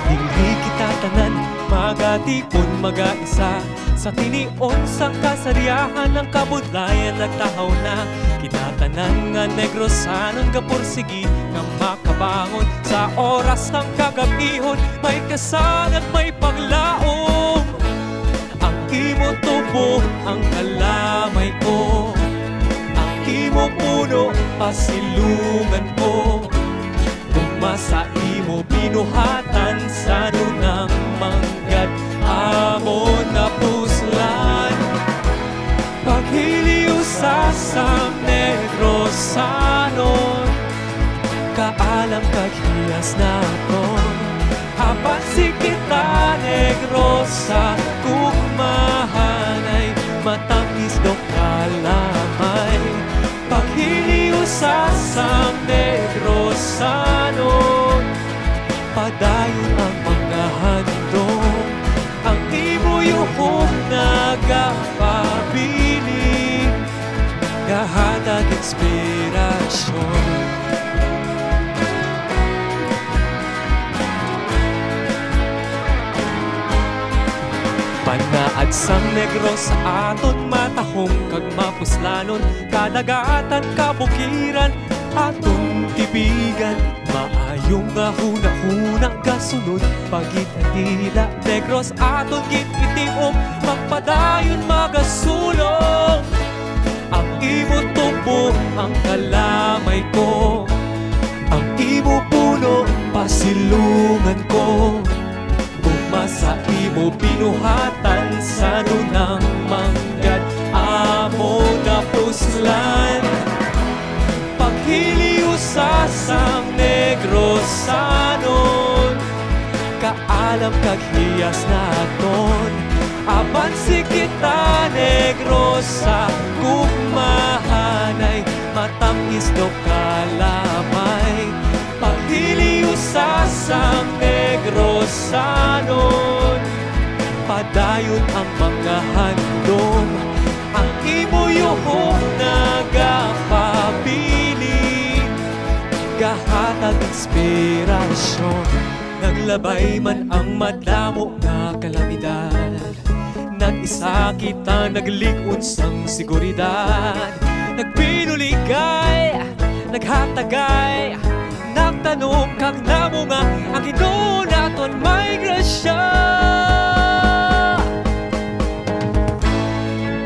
Dili kita tanan, magatipon magaisa. Sa tinion sang kasariyahan ng kabudlayan nagtahaw na. Kita tanan nga Negrosanon gapursigi nga makabangon sa oras ng kagabihon. May kasal at may paglaom. Ang imo tubo, ang kalamay ko. Ang imo puno, pasilungan ko. Masa imo binuhatan sa dunang manggad amon na puslan. Paghiliw sa Negrosanon, kaalam kaghiyas na ako. Hapat si kita Negrosa, kukmahanay matamis do kalamay. Paghiliw sa Negrosanon, padayon ang mga handong. Ang imo yuhong nagapabili, kahatag inspirasyon. Panaad sang Negros sa aton matahong kag mapuslanon, kadagatan kabukiran aton tibigan. Maayong nga huna-huna kasunod pagitagila Negros aton gititiom, magpadayon magasulong. Ang imo tubo, ang kalamay ko. Ang imo puno, pasilungan ko. Masa imo binuhatan sa dunang manggad amo na puslan. Paghiliw sa Negrosanon, kaalam kaghiyas naton. Apan si kita Negrosa, kukmahanay matamis do kalamay. Paghiliw sa Negrosanon, padayon ang mga handom. Ang imo yuhong nagapabili, kahatag inspirasyon. Naglabay man ang madamo nga kalamidad, nag-isa kita naglikod sang seguridad. Nagpinuligay, naghatagay, nagtanong kang namo nga ang Ginoo naton may grasya.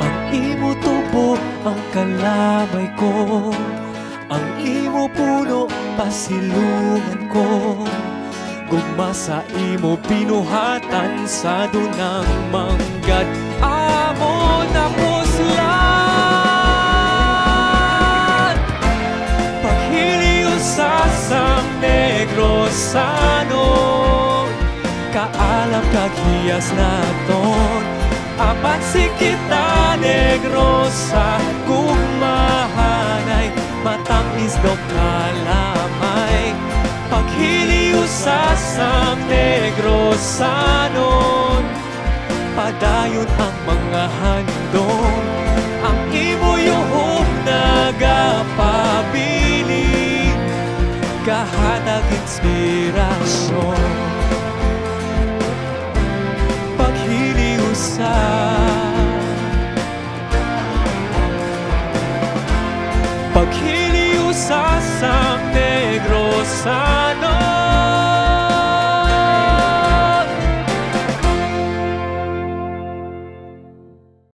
Ang imo tubo, ang kalamay ko. Ang imo puno, pasilungan ko. Gugma sa imo binuhatan sa dunang manggad amo na puslan. Paghiliw sa Negrosanon, kaalam kaghiyas naton. Apat si kita Negrosa, kukmahanay matamis do kalamay. Paghiliw sa Negrosanon, padayon ang mga handong. Ang imo yuhong nagapabili, kahatag inspirasyon. Paghiliw sa Negrosanon,